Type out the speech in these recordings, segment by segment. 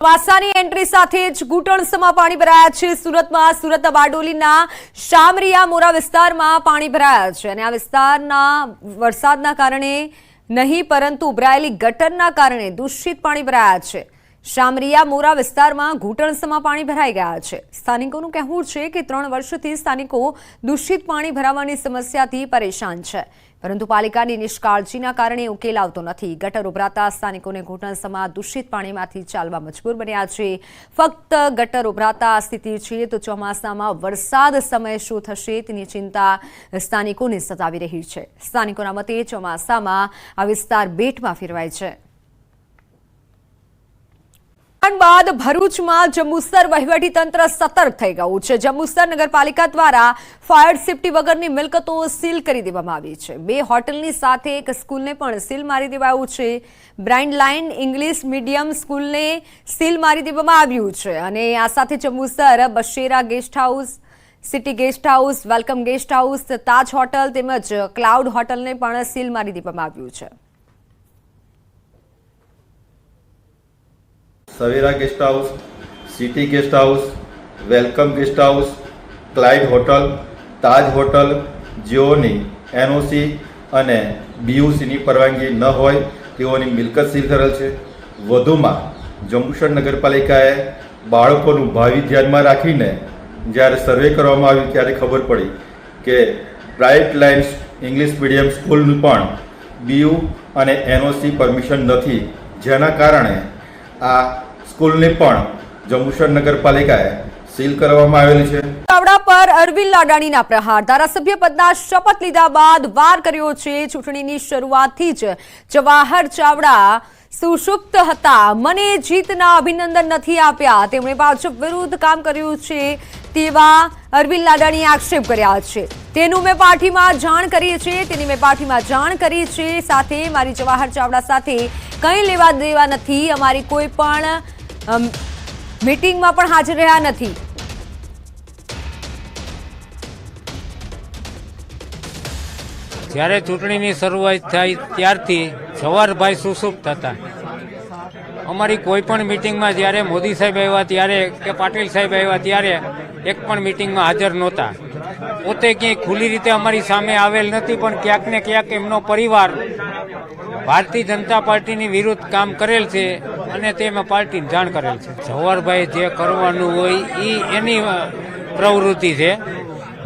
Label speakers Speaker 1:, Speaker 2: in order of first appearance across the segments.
Speaker 1: ચોમાસાની એન્ટ્રી સાથે જ ઘૂંટણસમાં પાણી ભરાયા છે। સુરતમાં સુરત બારડોલીના શામરિયા મોરા વિસ્તારમાં પાણી ભરાયા છે અને આ વિસ્તારના વરસાદના કારણે નહીં પરંતુ ઉભરાયેલી ગટરના કારણે દૂષિત પાણી ભરાયા છે। શામરિયા મોરા વિસ્તારમાં ઘૂંટણસમાં પાણી ભરાઈ ગયા છે। સ્થાનિકોનું કહેવું છે કે 3 વર્ષથી સ્થાનિકો દૂષિત પાણી ભરાવાની સમસ્યાથી પરેશાન છે, પરંતુ પાલિકાની નિષ્કાળજીના કારણે ઉકેલ આવતો નથી। ગટર ઉભરાતા સ્થાનિકોને ઘૂંટણસમાં દૂષિત પાણીમાંથી ચાલવા મજબૂર બન્યા છે। ફક્ત ગટર ઉભરાતા આ સ્થિતિ છે તો ચોમાસામાં વરસાદ સમયે શું થશે તેની ચિંતા સ્થાનિકોને સતાવી રહી છે। સ્થાનિકોના મતે ચોમાસામાં આ વિસ્તાર બેટમાં ફેરવાય છે। બાદ ભરૂચમાં જંબુસર વહીવટીતંત્ર સતર્ક થઈ ગયું છે। જંબુસર નગરપાલિકા દ્વારા ફાયર સેફટી વગરની મિલકતો સીલ કરી દેવામાં આવી છે। 2 હોટલની સાથે એક સ્કૂલને પણ સીલ મારી દેવાયું છે। બ્રાઇન્ડ લાઇન ઇંગ્લિશ મીડિયમ સ્કૂલને સીલ મારી દેવામાં આવ્યું છે અને આ સાથે Jambusar Basera guest house, city guest house, welcome guest house, Taj hotel તેમજ ક્લાઉડ હોટલને પણ સીલ મારી દેવામાં આવ્યું છે।
Speaker 2: Savera guest house, city guest house, welcome guest house, Clyde hotel, Taj hotel जेओनी एनओसी અને બીયુસીની પરવાનગી ન હોય તેઓની મિલકત સીલ કરેલ છે। વધુમાં જંબુસર નગરપાલિકાએ બાળકોનું ભાવિ ધ્યાનમાં રાખીને જ્યારે સર્વે કરવામાં આવ્યું ત્યારે ખબર પડી કે બ્રાઇટ લાઇન્સ ઇંગ્લિશ મીડિયમ સ્કૂલનું પણ બીયુ અને એનઓસી પરમિશન નથી, જેના કારણે આ સ્કૂલને પણ જંબુસર નગરપાલિકાએ સીલ કરવામાં આવેલી છે।
Speaker 1: ચાવડા પર અરવિંદ લાડાણીના પ્રહાર। ધારાસભ્ય પદના શપથ લીધા બાદ વાર કર્યો છે। ચૂંટણીની શરૂઆતથી જ જવાહર ચાવડા સુષુપ્ત હતા। મને જીતના અભિનંદન નથી આપ્યા, તેમણે ભાજપ વિરુદ્ધ કામ કર્યું છે તેવા અરવિંદ લાડાણીએ આક્ષેપ કર્યા છે। તેની મેં પાર્ટીમાં જાણ કરી છે। સાથે મારી જવાહર ચાવડા સાથે કંઈ લેવા દેવા નથી, અમારી કોઈ પણ મીટિંગમાં પણ હાજર રહ્યા નથી।
Speaker 3: જ્યારે ચૂંટણીની શરૂઆત થઈ ત્યારથી જવાહરભાઈ સુષુપ્ત હતા। અમારી કોઈ પણ મિટિંગમાં જ્યારે મોદી સાહેબ આવ્યા ત્યારે કે પાટીલ સાહેબ આવ્યા ત્યારે એક પણ મિટિંગમાં હાજર નહોતા। પોતે ક્યાંય ખુલ્લી રીતે અમારી સામે આવેલ નથી, પણ ક્યાંક ને ક્યાંક એમનો પરિવાર ભારતીય જનતા પાર્ટીની વિરુદ્ધ કામ કરેલ છે અને તેમાં પાર્ટીને જાણ કરેલ છે। જવાહરભાઈ જે કરવાનું હોય એ એની પ્રવૃત્તિ છે,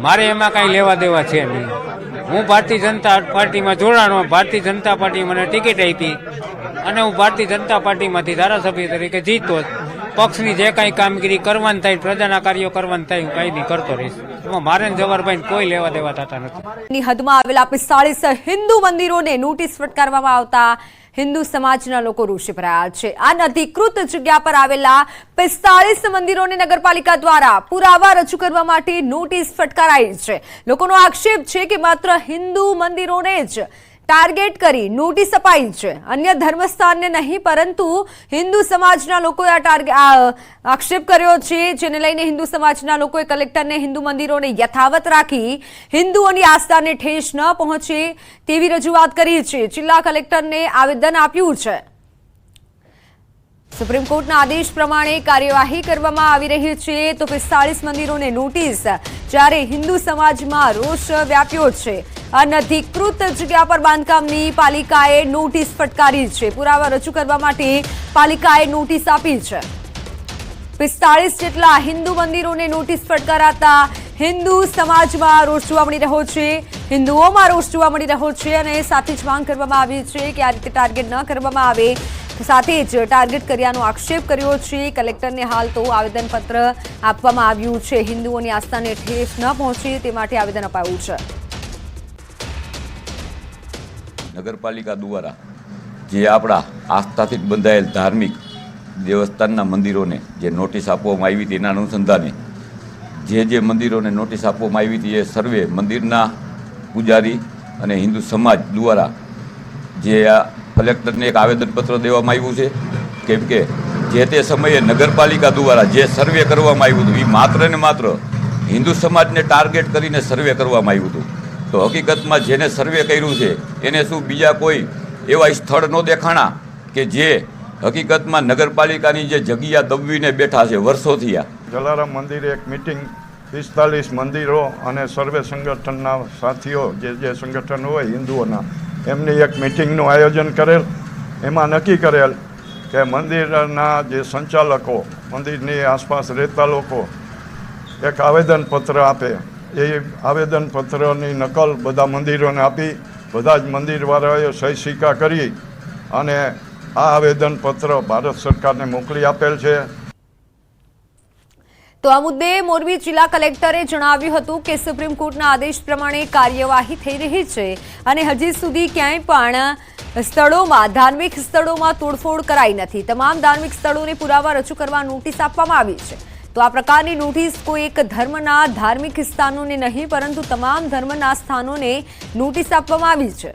Speaker 3: મારે એમાં કાંઈ લેવા દેવા છે નહીં। હું ભારતીય જનતા પાર્ટીમાં જોડાણો, ભારતીય જનતા પાર્ટી મને ટિકિટ આપી અને હું ભારતીય જનતા પાર્ટીમાંથી ધારાસભ્ય તરીકે જીતો। પક્ષની જે કાંઈ કામગીરી કરવાની થાય, પ્રજાના કાર્યો કરવાનું થાય, હું કાંઈ નહીં કરતો રહીશ। એમાં મારે જવાહરભાઈને કોઈ લેવા દેવા થતા નથી।
Speaker 1: હદમાં આવેલા 45 હિન્દુ મંદિરોને નોટિસ ફટકારવામાં આવતા હિન્દુ સમાજના લોકો રોષે ભરાયા છે। આ અનધિકૃત જગ્યા પર આવેલા 45 મંદિરોને નગરપાલિકા દ્વારા પુરાવા રજૂ કરવા માટે નોટિસ ફટકારાઈ છે। લોકોનો આક્ષેપ છે કે માત્ર હિન્દુ મંદિરોને જ ટાર્ગેટ કરી નોટિસ અપાઈ છે, અન્ય ધર્મસ્થાનને નહીં, પરંતુ હિન્દુ સમાજના લોકોએ આક્ષેપ કર્યો છે, જેને લઈને હિન્દુ સમાજના લોકોએ કલેક્ટરને હિન્દુ મંદિરોને યથાવત રાખી હિન્દુઓની આસ્થાને ઠેસ ન પહોંચે તેવી રજૂઆત કરી છે। જિલ્લા કલેક્ટરને આવેદન આપ્યું છે। સુપ્રીમ કોર્ટના આદેશ પ્રમાણે કાર્યવાહી કરવામાં આવી રહી છે તો 45 મંદિરોને નોટિસ, જ્યારે હિન્દુ સમાજમાં રોષ વ્યાપ્યો છે। અનધિકૃત જગ્યા પર બાંધકામની પાલિકાએ નોટિસ ફટકારી છે। પુરાવા રજૂ કરવા માટે પાલિકાએ નોટિસ આપી છે। 45 જેટલા હિન્દુ મંદિરોને નોટિસ ફટકારાતા હિન્દુ સમાજમાં રોષ જોવા મળી રહ્યો છે, હિન્દુઓમાં રોષ જોવા મળી રહ્યો છે અને સાથે જ માંગ કરવામાં આવી છે કે આ રીતે ટાર્ગેટ ન કરવામાં આવે। સાથે જ ટાર્ગેટ કર્યાનો આક્ષેપ કર્યો છે। કલેક્ટરને હાલ તો આવેદનપત્ર આપવામાં આવ્યું છે। હિન્દુઓની આસ્થાને ઠેસ ન પહોંચે તે માટે આવેદન અપાયું છે।
Speaker 4: નગરપાલિકા દ્વારા જે આપણા આસ્થાથી બંધાયેલ ધાર્મિક દેવસ્થાનના મંદિરોને જે નોટિસ આપવામાં આવી હતી, એના અનુસંધાને જે મંદિરોને નોટિસ આપવામાં આવી હતી એ સર્વે મંદિરના પૂજારી અને હિન્દુ સમાજ દ્વારા જે આ કલેક્ટરને એક આવેદનપત્ર દેવામાં આવ્યું છે, કેમ કે જે તે સમયે નગરપાલિકા દ્વારા જે સર્વે કરવામાં આવ્યું હતું એ માત્ર ને માત્ર હિન્દુ સમાજને ટાર્ગેટ કરીને સર્વે કરવામાં આવ્યું હતું। તો હકીકતમાં જેને સર્વે કર્યું છે એને શું બીજા કોઈ એવા સ્થળ ન દેખાણા કે જે હકીકતમાં નગરપાલિકાની જે જગ્યા દબવીને બેઠા છે વર્ષોથી આ
Speaker 5: જલારામ મંદિરે એક મિટિંગ 45 મંદિરો અને સર્વે સંગઠનના સાથીઓ જે સંગઠન હોય હિન્દુઓના એમની એક મિટિંગનું આયોજન કરેલ. એમાં નક્કી કરેલ કે મંદિરના જે સંચાલકો, મંદિરની આસપાસ રહેતા લોકો એક આવેદનપત્ર આપે. એ આવેદનપત્રની નકલ બધા મંદિરોને આપી બધા જ મંદિરવાળાઓએ સહી સિક્કા કરી અને આ આવેદનપત્ર ભારત સરકારને મોકલી આપેલ છે.
Speaker 1: તો આ મુદ્દે મોરબી જિલ્લા કલેક્ટરે જણાવ્યું હતું કે સુપ્રીમ કોર્ટના આદેશ પ્રમાણે કાર્યવાહી થઈ રહી છે અને હજી સુધી ક્યાંય પણ સ્થળોમાં ધાર્મિક સ્થળોમાં તોડફોડ કરાઈ નથી. તમામ ધાર્મિક સ્થળોને પુરાવા રજૂ કરવા નોટિસ આપવામાં આવી છે. તો આ પ્રકારની નોટિસ કોઈ એક ધર્મના ધાર્મિક સ્થાનોને નહીં પરંતુ તમામ ધર્મના સ્થાનોને નોટિસ આપવામાં આવી છે.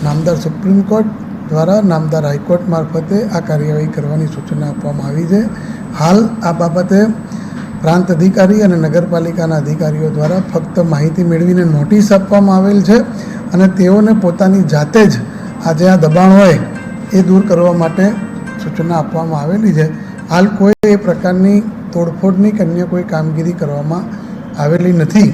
Speaker 6: નામદાર સુપ્રીમ કોર્ટ દ્વારા નામદાર હાઈકોર્ટ મારફતે આ કાર્યવાહી કરવાની સૂચના આપવામાં આવી છે. હાલ આ બાબતે પ્રાંત અધિકારી અને નગરપાલિકાના અધિકારીઓ દ્વારા ફક્ત માહિતી મેળવીને નોટિસ આપવામાં આવેલ છે અને તેઓને પોતાની જાતે જ આ જે આ દબાણ હોય એ દૂર કરવા માટે સૂચના આપવામાં આવેલી છે. હાલ કોઈ એ પ્રકારની તોડફોડની કે અન્ય કોઈ કામગીરી કરવામાં આવેલી નથી.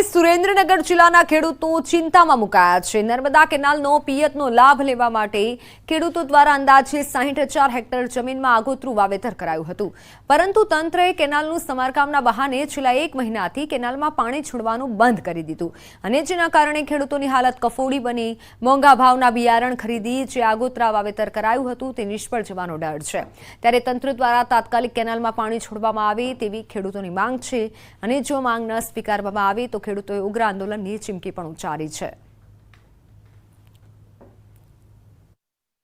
Speaker 1: સુરેન્દ્રનગર જિલ્લાના ખેડૂતો ચિંતામાં મુકાયા છે. નર્મદા કેનાલનો પિયતનો લાભ લેવા માટે ખેડૂતો દ્વારા અંદાજે 60,000 હેક્ટર જમીનમાં આગોતરું વાવેતર કરાયું હતું, પરંતુ તંત્રએ કેનાલનું સમારકામના બહાને છેલ્લા 1 મહિનાથી કેનાલમાં પાણી છોડવાનું બંધ કરી દીધું અને જેના કારણે ખેડૂતોની હાલત કફોડી બની. મોંઘા ભાવના બિયારણ ખરીદી જે આગોતરા વાવેતર કરાયું હતું તે નિષ્ફળ જવાનો ડર છે. ત્યારે તંત્ર દ્વારા તાત્કાલિક કેનાલમાં પાણી છોડવામાં આવે તેવી ખેડૂતોની માંગ છે અને જો માંગ ન સ્વીકારવામાં આવે તો ખેડૂતોએ ઉગ્ર આંદોલનની ચીમકી પણ ઉચ્ચારી છે.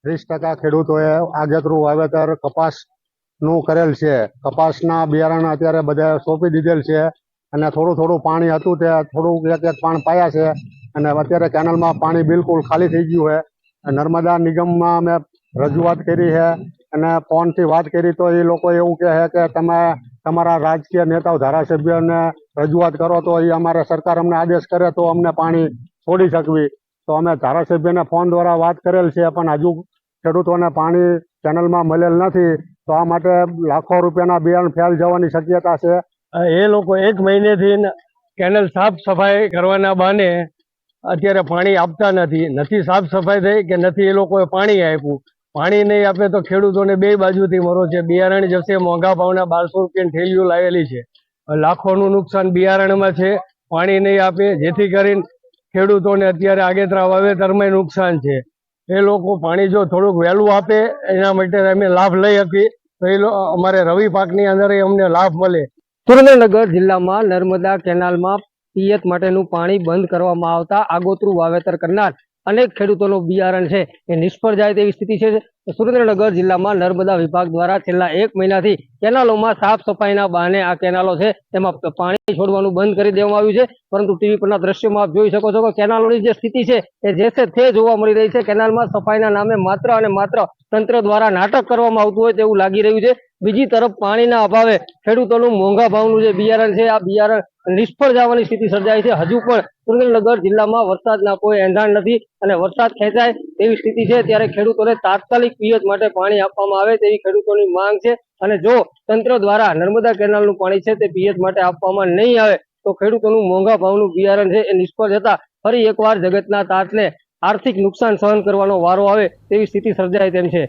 Speaker 7: 30% ખેડૂતોએ આગેતરું વાવેતર કપાસનું કરેલ છે. કપાસના બિયારણ અત્યારે બધા સોંપી દીધેલ છે અને થોડું પાણી હતું તે થોડું એક પાણ પાયા છે અને અત્યારે કેનાલમાં પાણી બિલકુલ ખાલી થઈ ગયું છે. નર્મદા નિગમમાં અમે રજૂઆત કરી છે અને ફોનથી વાત કરી તો એ લોકો એવું કહે છે કે તમે તમારા રાજકીય નેતાઓ ધારાસભ્યોને રજૂઆત કરો તો એ અમારે સરકાર અમને આદેશ કરે તો અમને પાણી છોડી શકવી. તો અમે ધારાસભ્યને ફોન દ્વારા વાત કરેલ છે પણ હજુ ખેડૂતોને પાણી કેનલમાં મળેલ નથી. તો આ માટે લાખો રૂપિયાના બિયારણ ફેલ જવાની શક્યતા છે.
Speaker 8: એ લોકો 1 મહિનેથી કેનલ સાફ સફાઈ કરવાના બહાને અત્યારે પાણી આપતા નથી સાફ સફાઈ થઈ કે નથી એ લોકોએ પાણી આપ્યું. પાણી નહીં આપે તો ખેડૂતોને બે બાજુથી મરો છે. બિયારણ જશે મોંઘા ભાવના 1200 રૂપિયાની થેલીઓ લાવેલી છે. લાખોનું નુકસાન બિયારણમાં છે. પાણી નહીં આપે જેથી કરીને ખેડૂતોને અત્યારે આગેતરા વાવેતરમાં નુકસાન છે. એ લોકો પાણી જો થોડુંક વહેલું આપે એના માટે અમે લાભ લઈ શકીએ તો એ અમારે રવિ પાકની અંદર અમને લાભ મળે. સુરેન્દ્રનગર જિલ્લામાં નર્મદા કેનાલમાં પિયત માટેનું પાણી બંધ કરવામાં આવતા આગોતરું વાવેતર કરનાર અનેક ખેડૂતોનું બિયારણ છે એ નિષ્ફળ જાય તેવી સ્થિતિ છે. સુરેન્દ્રનગર જિલ્લામાં નર્મદા વિભાગ દ્વારા છેલ્લા 1 મહિનાથી કેનાલોમાં સાફ સફાઈના બહાને આ કેનાલો છે તેમાં પાણી છોડવાનું બંધ કરી દેવામાં આવ્યું છે. પરંતુ ટીવી પરના દ્રશ્યોમાં આપ જોઈ શકો છો કે કેનાલોની જે સ્થિતિ છે એ જે છે તે જોવા મળી રહી છે. કેનાલમાં સફાઈના નામે માત્ર અને માત્ર તંત્ર દ્વારા નાટક કરવામાં આવતું હોય તેવું લાગી રહ્યું છે. બીજી તરફ પાણીના અભાવે ખેડૂતોનું મોંઘા ભાવનું જે બિયારણ છે આ બિયારણ નિષ્ફળ જવાની સ્થિતિ સર્જાઈ છે. હજુ પણ સુરેન્દ્રનગર જિલ્લામાં વરસાદના કોઈ એંધાણ નથી અને વરસાદ ખેંચાય તેવી સ્થિતિ છે. ત્યારે ખેડૂતોને તાત્કાલિક પિયત માટે પાણી આપવામાં આવે તેવી ખેડૂતોની માંગ છે અને જો તંત્ર દ્વારા નર્મદા કેનાલનું પાણી છે તે પિયત માટે આપવામાં નહીં આવે તો ખેડૂતોનું મોંઘા ભાવનું બિયારણ છે એ નિષ્ફળ જતા ફરી એકવાર જગતના તાતને આર્થિક નુકસાન સહન કરવાનો વારો આવે તેવી સ્થિતિ સર્જાય તેમ છે.